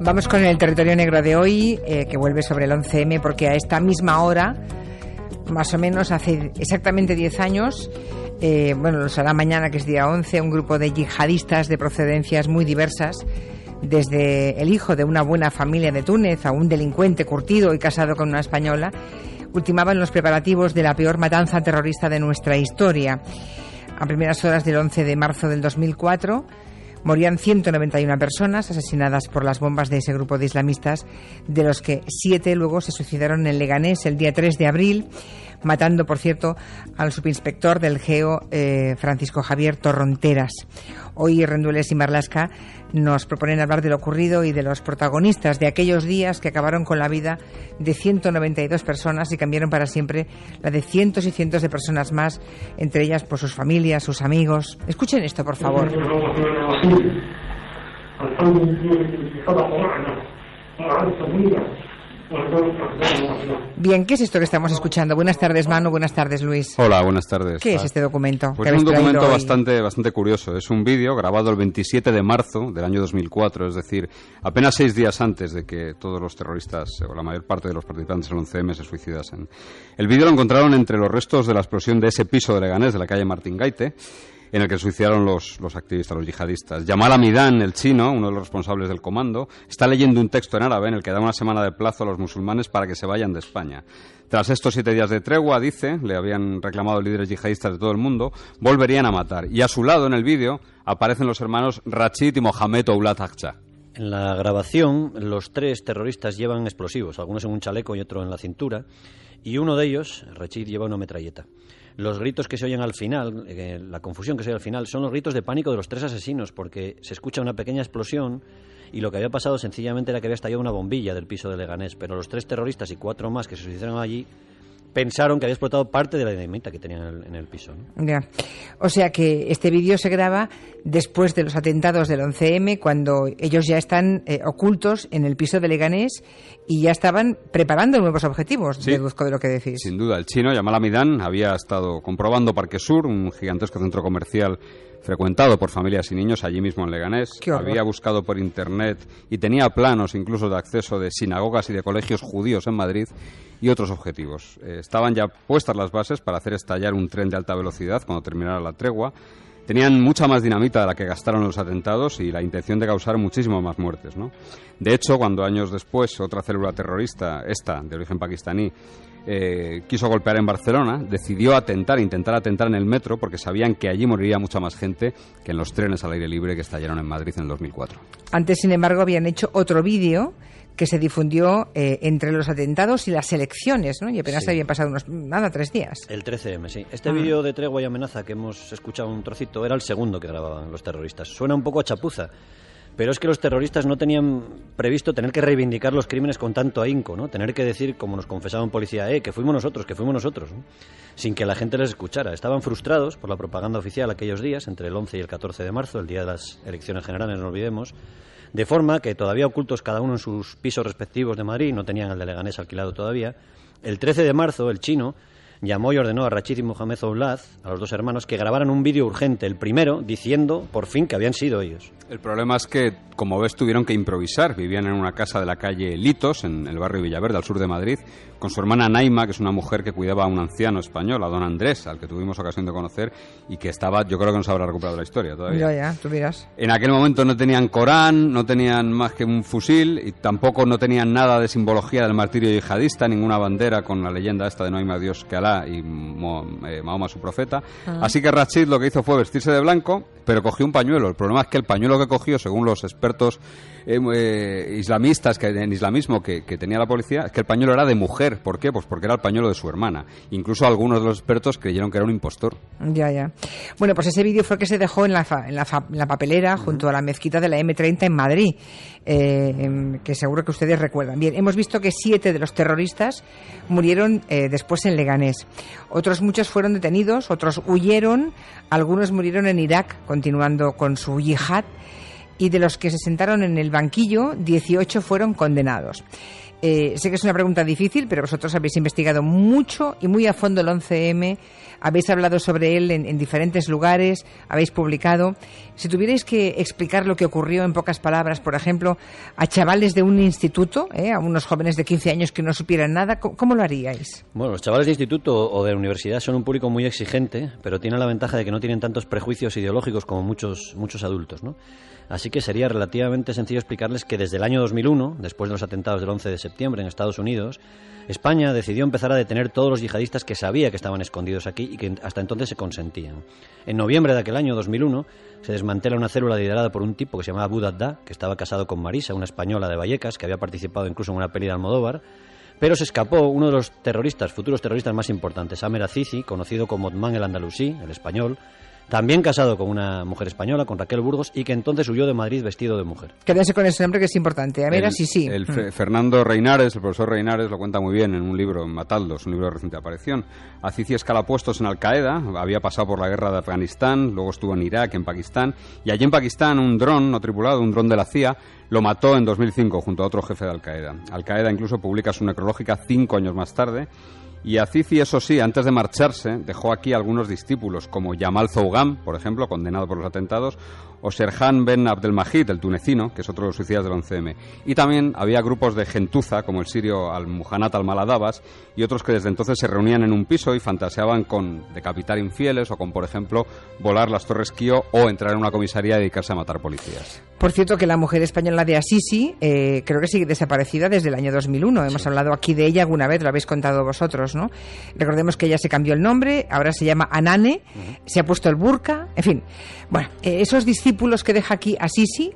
Vamos con el territorio negro de hoy, que vuelve sobre el 11M, porque a esta misma hora, más o menos hace exactamente 10 años, bueno, lo será mañana, que es día 11, un grupo de yihadistas de procedencias muy diversas, desde el hijo de una buena familia de Túnez a un delincuente curtido y casado con una española, ultimaban los preparativos de la peor matanza terrorista de nuestra historia. A primeras horas del 11 de marzo del 2004... morían 191 personas asesinadas por las bombas de ese grupo de islamistas, de los que 7 luego se suicidaron en Leganés el día 3 de abril, matando, por cierto, al subinspector del GEO, Francisco Javier Torronteras. Hoy Rendueles y Marlaska nos proponen hablar de lo ocurrido y de los protagonistas de aquellos días que acabaron con la vida de 192 personas y cambiaron para siempre la de cientos y cientos de personas más, entre ellas por sus familias, sus amigos. Escuchen esto, por favor. Bien, ¿qué es esto que estamos escuchando? Buenas tardes, Manu. Buenas tardes, Luis. Hola, buenas tardes. ¿Qué es este documento? Pues es un documento bastante curioso. Es un vídeo grabado el 27 de marzo del año 2004, es decir, apenas 6 días antes de que todos los terroristas, o la mayor parte de los participantes del 11M, se suicidasen. El vídeo lo encontraron entre los restos de la explosión de ese piso de Leganés, de la calle Martín Gaite, en el que suicidaron los activistas, los yihadistas. Yamal Hamidán, el chino, uno de los responsables del comando, está leyendo un texto en árabe en el que da una semana de plazo a los musulmanes para que se vayan de España. Tras estos 7 días de tregua, dice, le habían reclamado líderes yihadistas de todo el mundo, volverían a matar. Y a su lado, en el vídeo, aparecen los hermanos Rachid y Mohamed Oulat Akcha. En la grabación, los 3 terroristas llevan explosivos, algunos en un chaleco y otro en la cintura, y uno de ellos, Rachid, lleva una metralleta. Los gritos que se oyen al final, la confusión que se oye al final, son los gritos de pánico de los 3 asesinos, porque se escucha una pequeña explosión y lo que había pasado sencillamente era que había estallado una bombilla del piso de Leganés, pero los 3 terroristas y 4 más que se suicidaron allí pensaron que había explotado parte de la dinamita que tenían en el piso, ¿no? Ya. O sea que este vídeo se graba después de los atentados del 11M, cuando ellos ya están ocultos en el piso de Leganés y ya estaban preparando nuevos objetivos, sí, deduzco de lo que decís. Sin duda, el chino Yamal Hamidán había estado comprobando Parque Sur, un gigantesco centro comercial frecuentado por familias y niños allí mismo en Leganés. Había buscado por internet y tenía planos incluso de acceso de sinagogas y de colegios judíos en Madrid y otros objetivos. Estaban ya puestas las bases para hacer estallar un tren de alta velocidad cuando terminara la tregua. Tenían mucha más dinamita de la que gastaron en los atentados y la intención de causar muchísimo más muertes, ¿no? De hecho, cuando años después otra célula terrorista, esta de origen pakistaní, quiso golpear en Barcelona, decidió intentar atentar en el metro, porque sabían que allí moriría mucha más gente que en los trenes al aire libre que estallaron en Madrid en el 2004. Antes, sin embargo, habían hecho otro vídeo que se difundió entre los atentados y las elecciones, ¿no? Y apenas habían pasado 3 días. El 13M, sí. Este vídeo de tregua y amenaza que hemos escuchado un trocito era el segundo que grababan los terroristas. Suena un poco a chapuza, pero es que los terroristas no tenían previsto tener que reivindicar los crímenes con tanto ahínco, ¿no? Tener que decir, como nos confesaba un policía, que fuimos nosotros, ¿no? Sin que la gente les escuchara. Estaban frustrados por la propaganda oficial aquellos días, entre el 11 y el 14 de marzo, el día de las elecciones generales, no olvidemos, de forma que todavía ocultos cada uno en sus pisos respectivos de Madrid, no tenían el de Leganés alquilado todavía, el 13 de marzo el chino llamó y ordenó a Rachid y Mohamed Oulat, a los 2 hermanos, que grabaran un vídeo urgente, el primero, diciendo por fin que habían sido ellos. El problema es que, como ves, tuvieron que improvisar. Vivían en una casa de la calle Litos, en el barrio Villaverde, al sur de Madrid, con su hermana Naima, que es una mujer que cuidaba a un anciano español, a don Andrés, al que tuvimos ocasión de conocer, y que estaba, yo creo que no se habrá recuperado la historia todavía. Ya, tú miras. En aquel momento no tenían Corán, no tenían más que un fusil, y tampoco no tenían nada de simbología del martirio yihadista, ninguna bandera con la leyenda esta de no hay más Dios que Alá y Mahoma su profeta. Así que Rachid lo que hizo fue vestirse de blanco, pero cogió un pañuelo. El problema es que el pañuelo que cogió, según los expertos islamistas en islamismo que tenía la policía, es que el pañuelo era de mujer. ¿Por qué? Pues porque era el pañuelo de su hermana. Incluso algunos de los expertos creyeron que era un impostor. Ya. Bueno, pues ese vídeo fue el que se dejó en la papelera junto a la mezquita de la M30 en Madrid, que seguro que ustedes recuerdan. Bien, hemos visto que 7 de los terroristas murieron después en Leganés. Otros muchos fueron detenidos, otros huyeron, algunos murieron en Irak, continuando con su yihad, y de los que se sentaron en el banquillo, 18 fueron condenados. Sé que es una pregunta difícil, pero vosotros habéis investigado mucho y muy a fondo el 11M, habéis hablado sobre él en diferentes lugares, habéis publicado. Si tuvierais que explicar lo que ocurrió en pocas palabras, por ejemplo, a chavales de un instituto, a unos jóvenes de 15 años que no supieran nada, ¿cómo lo haríais? Bueno, los chavales de instituto o de universidad son un público muy exigente, pero tienen la ventaja de que no tienen tantos prejuicios ideológicos como muchos adultos, ¿no? Así que sería relativamente sencillo explicarles que desde el año 2001, después de los atentados del 11 de septiembre en Estados Unidos, España decidió empezar a detener todos los yihadistas que sabía que estaban escondidos aquí y que hasta entonces se consentían. En noviembre de aquel año 2001 se desmantela una célula liderada por un tipo que se llamaba Abu Dadda, que estaba casado con Marisa, una española de Vallecas, que había participado incluso en una peli de Almodóvar, pero se escapó uno de los futuros terroristas más importantes, Amer Azizi, conocido como Othman el Andalusí, el español, también casado con una mujer española, con Raquel Burgos, y que entonces huyó de Madrid vestido de mujer. Quédense con ese nombre que es importante. A ver, así sí. Fernando Reinares, el profesor Reinares, lo cuenta muy bien en un libro, en Mataldos, un libro de reciente aparición. Azizi escala puestos en Al-Qaeda, había pasado por la guerra de Afganistán, luego estuvo en Irak, en Pakistán, y allí en Pakistán un dron no tripulado, un dron de la CIA, lo mató en 2005 junto a otro jefe de Al-Qaeda. Al-Qaeda incluso publica su necrológica 5 años más tarde. Y Azizi, eso sí, antes de marcharse, dejó aquí algunos discípulos, como Yamal Zougam, por ejemplo, condenado por los atentados, o Serhan Ben Abdelmajid, el tunecino, que es otro de los suicidas del 11M. Y también había grupos de gentuza, como el sirio Al-Muhannad Al-Maladabas, y otros que desde entonces se reunían en un piso y fantaseaban con decapitar infieles, o con, por ejemplo, volar las Torres Kio, o entrar en una comisaría y dedicarse a matar policías. Por cierto, que la mujer española de Assisi creo que sigue desaparecida desde el año 2001. Hemos hablado aquí de ella alguna vez, lo habéis contado vosotros, ¿no? Recordemos que ella se cambió el nombre, ahora se llama Anane, se ha puesto el burka, en fin. Bueno, esos discípulos que deja aquí Assisi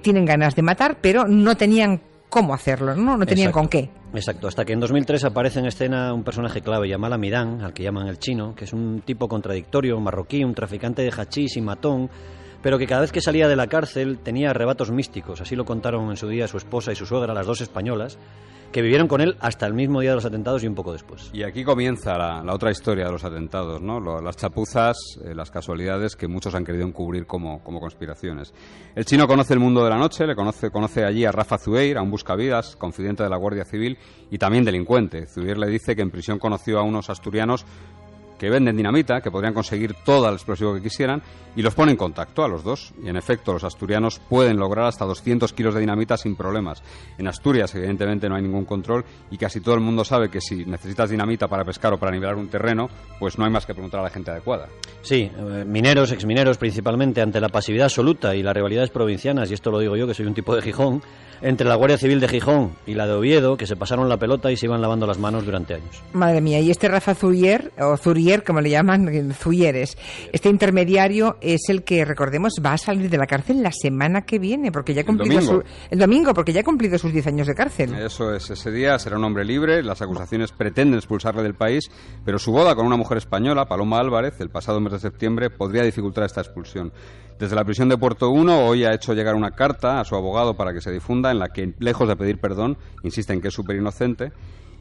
tienen ganas de matar, pero no tenían cómo hacerlo, ¿no? No tenían con qué. Exacto, hasta que en 2003 aparece en escena un personaje clave llamado Hamidán, al que llaman el chino, que es un tipo contradictorio, marroquí, un traficante de hachís y matón, pero que cada vez que salía de la cárcel tenía arrebatos místicos. Así lo contaron en su día su esposa y su suegra, las dos españolas, que vivieron con él hasta el mismo día de los atentados y un poco después. Y aquí comienza la otra historia de los atentados, ¿no? Las chapuzas, las casualidades que muchos han querido encubrir como conspiraciones. El chino conoce el mundo de la noche, conoce allí a Rafa Zuhair, a un buscavidas, confidente de la Guardia Civil y también delincuente. Zuhair le dice que en prisión conoció a unos asturianos que venden dinamita, que podrían conseguir todo el explosivo que quisieran, y los pone en contacto a los dos. Y en efecto, los asturianos pueden lograr hasta 200 kilos de dinamita sin problemas. En Asturias, evidentemente, no hay ningún control, y casi todo el mundo sabe que si necesitas dinamita para pescar o para nivelar un terreno, pues no hay más que preguntar a la gente adecuada. Sí, mineros, exmineros principalmente, ante la pasividad absoluta y las rivalidades provincianas, y esto lo digo yo, que soy un tipo de Gijón, entre la Guardia Civil de Gijón y la de Oviedo, que se pasaron la pelota y se iban lavando las manos durante años. Madre mía, y este Rafa Zuhair, o Zurier, como le llaman, Zuhieres, este intermediario es el que, recordemos, va a salir de la cárcel la semana que viene, porque ya ha cumplido el domingo, porque ya ha cumplido sus 10 años de cárcel. Eso es, ese día será un hombre libre, las acusaciones pretenden expulsarle del país, pero su boda con una mujer española, Paloma Álvarez, el pasado mes de septiembre, podría dificultar esta expulsión. Desde la prisión de Puerto 1 hoy ha hecho llegar una carta a su abogado para que se difunda, en la que, lejos de pedir perdón, insiste en que es súper inocente,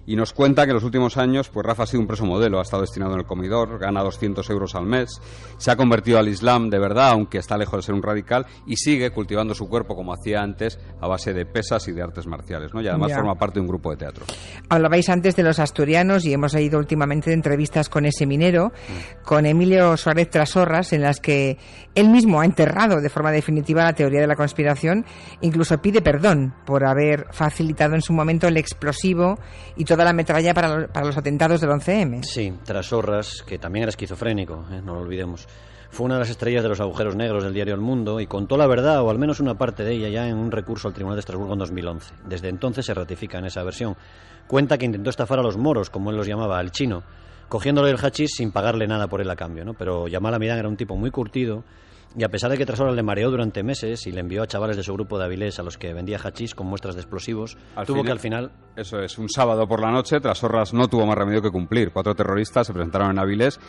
y nos cuenta que en los últimos años pues Rafa ha sido un preso modelo, ha estado destinado en el comedor, gana 200 euros al mes, se ha convertido al Islam de verdad, aunque está lejos de ser un radical, y sigue cultivando su cuerpo como hacía antes a base de pesas y de artes marciales, ¿no? Y además forma parte de un grupo de teatro. Hablabais antes de los asturianos y hemos ido últimamente de entrevistas con ese minero, con Emilio Suárez Trasorras, en las que él mismo ha enterrado de forma definitiva la teoría de la conspiración, incluso pide perdón por haber facilitado en su momento el explosivo y toda la metralla para los atentados del 11M. Sí, Trasorras, que también era esquizofrénico, no lo olvidemos. Fue una de las estrellas de los agujeros negros del diario El Mundo y contó la verdad, o al menos una parte de ella, ya en un recurso al Tribunal de Estrasburgo en 2011. Desde entonces se ratifica en esa versión. Cuenta que intentó estafar a los moros, como él los llamaba, al chino, cogiéndole el hachís sin pagarle nada por él a cambio, ¿no? Pero Yamal Hamidán era un tipo muy curtido, y a pesar de que Trasorras le mareó durante meses y le envió a chavales de su grupo de Avilés a los que vendía hachís con muestras de explosivos, al final... Eso es, un sábado por la noche, Trasorras no tuvo más remedio que cumplir. 4 terroristas se presentaron en Avilés,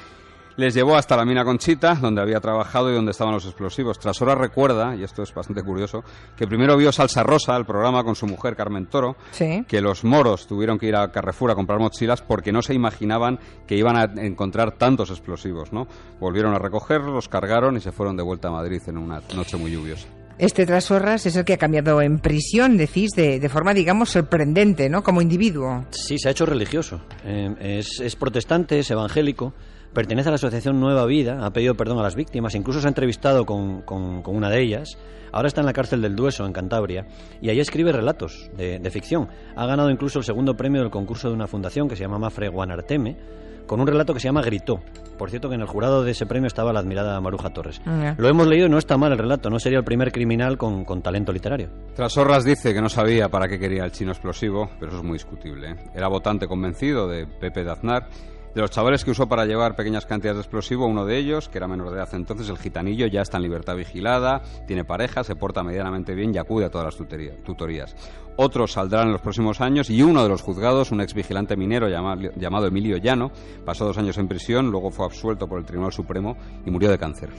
les llevó hasta la mina Conchita, donde había trabajado y donde estaban los explosivos. Trasorras recuerda, y esto es bastante curioso, que primero vio Salsa Rosa, el programa, con su mujer Carmen Toro, ¿sí? Que los moros tuvieron que ir a Carrefour a comprar mochilas porque no se imaginaban que iban a encontrar tantos explosivos, ¿no? Volvieron a recogerlos, los cargaron y se fueron de vuelta a Madrid en una noche muy lluviosa. Este Trasorras es el que ha cambiado en prisión, decís, de forma, digamos, sorprendente, ¿no? Como individuo. Sí, se ha hecho religioso. Es protestante, es evangélico, pertenece a la asociación Nueva Vida, ha pedido perdón a las víctimas, incluso se ha entrevistado con una de ellas. Ahora está en la cárcel del Dueso, en Cantabria, y ahí escribe relatos de ficción. Ha ganado incluso el segundo premio del concurso de una fundación que se llama Mafre Guanarteme, con un relato que se llama Gritó. Por cierto, que en el jurado de ese premio estaba la admirada Maruja Torres. Lo hemos leído y no está mal el relato, no sería el primer criminal con talento literario. Trasorras dice que no sabía para qué quería el chino explosivo, pero eso es muy discutible, ¿eh? Era votante convencido de Pepe de Aznar. De los chavales que usó para llevar pequeñas cantidades de explosivo, uno de ellos, que era menor de edad entonces, el gitanillo, ya está en libertad vigilada, tiene pareja, se porta medianamente bien y acude a todas las tutorías. Otros saldrán en los próximos años y uno de los juzgados, un exvigilante minero llamado Emilio Llano, pasó 2 años en prisión, luego fue absuelto por el Tribunal Supremo y murió de cáncer.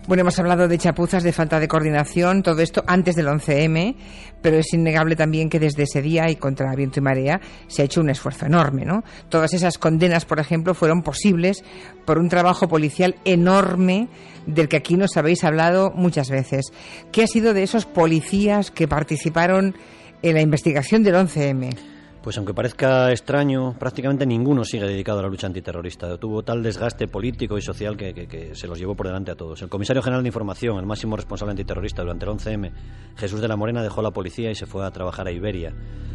Bueno, hemos hablado de chapuzas, de falta de coordinación, todo esto antes del 11M, pero es innegable también que desde ese día y contra viento y marea se ha hecho un esfuerzo enorme, ¿no? Todas esas condenas, por ejemplo, fueron posibles por un trabajo policial enorme del que aquí nos habéis hablado muchas veces. ¿Qué ha sido de esos policías que participaron en la investigación del 11M? Pues aunque parezca extraño, prácticamente ninguno sigue dedicado a la lucha antiterrorista. Tuvo tal desgaste político y social que se los llevó por delante a todos. El comisario general de Información, el máximo responsable antiterrorista durante el 11M, Jesús de la Morena, dejó la policía y se fue a trabajar a Iberia.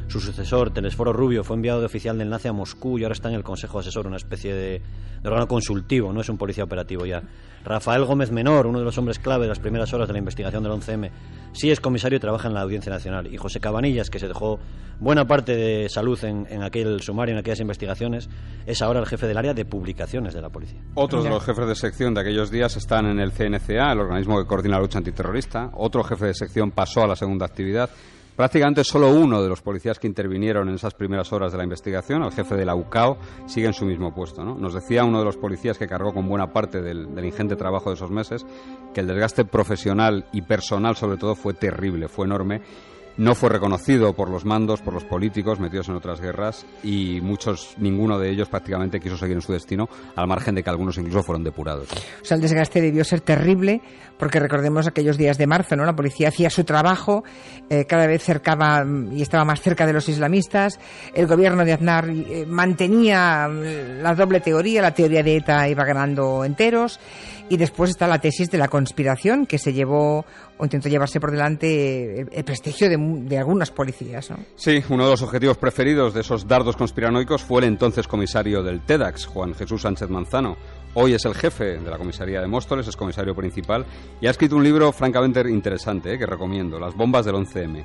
Su sucesor, Telesforo Rubio, fue enviado de oficial de enlace a Moscú y ahora está en el Consejo Asesor, una especie de órgano consultivo, no es un policía operativo ya. Rafael Gómez Menor, uno de los hombres clave de las primeras horas de la investigación del 11M, sí es comisario y trabaja en la Audiencia Nacional. Y José Cabanillas, que se dejó buena parte de salud en aquel sumario, en aquellas investigaciones, es ahora el jefe del área de publicaciones de la policía. Otros de los jefes de sección de aquellos días están en el CNCA, el organismo que coordina la lucha antiterrorista. Otro jefe de sección pasó a la segunda actividad. Prácticamente solo uno de los policías que intervinieron en esas primeras horas de la investigación, el jefe de la UCAO, sigue en su mismo puesto, ¿no? Nos decía uno de los policías que cargó con buena parte del ingente trabajo de esos meses que el desgaste profesional y personal, sobre todo, fue terrible, fue enorme. No fue reconocido por los mandos, por los políticos metidos en otras guerras y ninguno de ellos prácticamente quiso seguir en su destino, al margen de que algunos incluso fueron depurados. O sea, el desgaste debió ser terrible porque recordemos aquellos días de marzo, ¿no? La policía hacía su trabajo, cada vez cercaba y estaba más cerca de los islamistas. El gobierno de Aznar mantenía la doble teoría, la teoría de ETA iba ganando enteros. Y después está la tesis de la conspiración, que se llevó o intentó llevarse por delante el prestigio de algunos policías, ¿no? Sí, uno de los objetivos preferidos de esos dardos conspiranoicos fue el entonces comisario del TEDx, Juan Jesús Sánchez Manzano. Hoy es el jefe de la comisaría de Móstoles, es comisario principal, y ha escrito un libro francamente interesante, que recomiendo, Las bombas del 11M.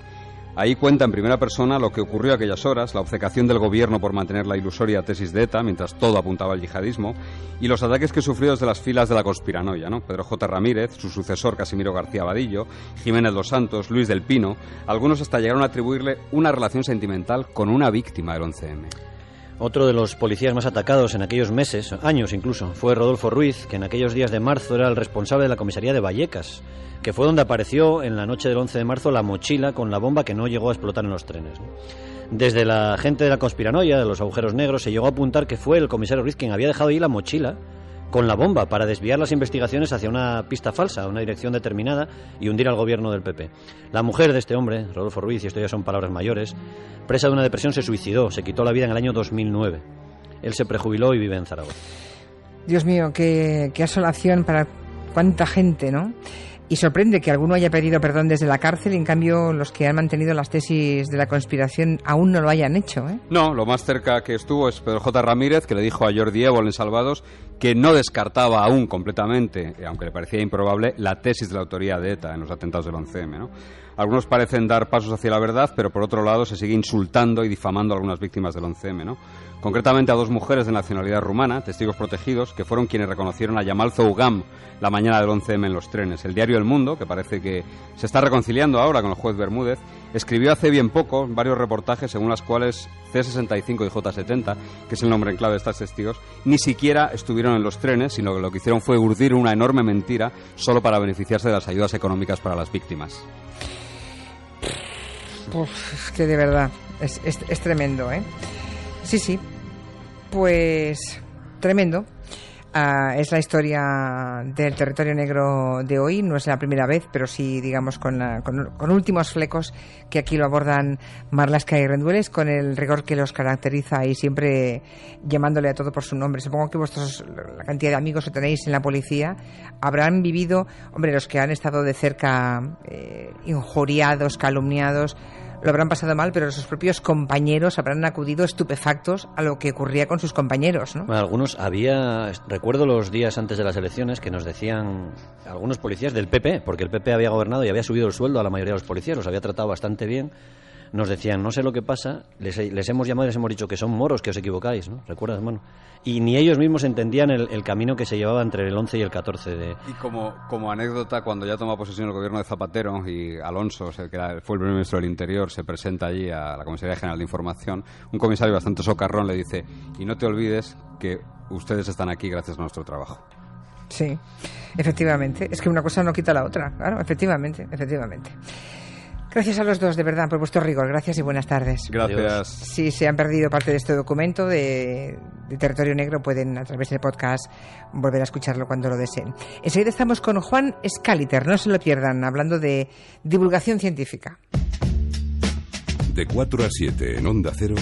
Ahí cuenta en primera persona lo que ocurrió a aquellas horas, la obcecación del gobierno por mantener la ilusoria tesis de ETA, mientras todo apuntaba al yihadismo, y los ataques que sufrió desde las filas de la conspiranoia, ¿no? Pedro J. Ramírez, su sucesor Casimiro García Vadillo, Jiménez Dos Santos, Luis del Pino, algunos hasta llegaron a atribuirle una relación sentimental con una víctima del 11M. Otro de los policías más atacados en aquellos meses, años incluso, fue Rodolfo Ruiz, que en aquellos días de marzo era el responsable de la comisaría de Vallecas, que fue donde apareció en la noche del 11 de marzo la mochila con la bomba que no llegó a explotar en los trenes, ¿no? Desde la gente de la conspiranoia, de los agujeros negros, se llegó a apuntar que fue el comisario Ruiz quien había dejado ahí la mochila con la bomba para desviar las investigaciones hacia una pista falsa, a una dirección determinada y hundir al gobierno del PP. La mujer de este hombre, Rodolfo Ruiz, y esto ya son palabras mayores, presa de una depresión, se suicidó, se quitó la vida en el año 2009. Él se prejubiló y vive en Zaragoza. Dios mío, qué asolación para cuánta gente, ¿no? Y sorprende que alguno haya pedido perdón desde la cárcel y en cambio los que han mantenido las tesis de la conspiración aún no lo hayan hecho, ¿eh? No, lo más cerca que estuvo es Pedro J. Ramírez, que le dijo a Jordi Évole en Salvados que no descartaba aún completamente, aunque le parecía improbable, la tesis de la autoría de ETA en los atentados del 11M, ¿no? Algunos parecen dar pasos hacia la verdad, pero por otro lado se sigue insultando y difamando a algunas víctimas del 11M, ¿no? Concretamente a 2 mujeres de nacionalidad rumana, testigos protegidos, que fueron quienes reconocieron a Yamal Zougam la mañana del 11M en los trenes. El diario El Mundo, que parece que se está reconciliando ahora con el juez Bermúdez, escribió hace bien poco varios reportajes según las cuales C65 y J70, que es el nombre en clave de estos testigos, ni siquiera estuvieron en los trenes, sino que lo que hicieron fue urdir una enorme mentira solo para beneficiarse de las ayudas económicas para las víctimas. Uf, es que de verdad es tremendo, ¿eh? Sí, pues tremendo. Es la historia del territorio negro de hoy. No es la primera vez, pero sí, digamos, con últimos flecos que aquí lo abordan Marlaska y Rendueles, con el rigor que los caracteriza y siempre llamándole a todo por su nombre. Supongo que vosotros, la cantidad de amigos que tenéis en la policía, habrán vivido, hombre, los que han estado de cerca injuriados, calumniados, lo habrán pasado mal, pero sus propios compañeros habrán acudido estupefactos a lo que ocurría con sus compañeros, ¿no? Bueno, recuerdo los días antes de las elecciones que nos decían algunos policías del PP, porque el PP había gobernado y había subido el sueldo a la mayoría de los policías, los había tratado bastante bien. Nos decían, no sé lo que pasa, les hemos llamado y les hemos dicho que son moros, que os equivocáis, ¿no? ¿Recuerdas, mano? Y ni ellos mismos entendían el camino que se llevaba entre el 11 y el 14 de... Y como anécdota, cuando ya toma posesión el gobierno de Zapatero y Alonso, fue el primer ministro del Interior, se presenta allí a la Comisaría General de Información, un comisario bastante socarrón le dice, y no te olvides que ustedes están aquí gracias a nuestro trabajo. Sí, efectivamente. Es que una cosa no quita la otra, claro, efectivamente. Gracias a los dos, de verdad, por vuestro rigor. Gracias y buenas tardes. Gracias. Si se han perdido parte de este documento de Territorio Negro, pueden, a través del podcast, volver a escucharlo cuando lo deseen. Enseguida estamos con Juan Scaliter, no se lo pierdan, hablando de divulgación científica. De 4 a 7 en Onda Cero.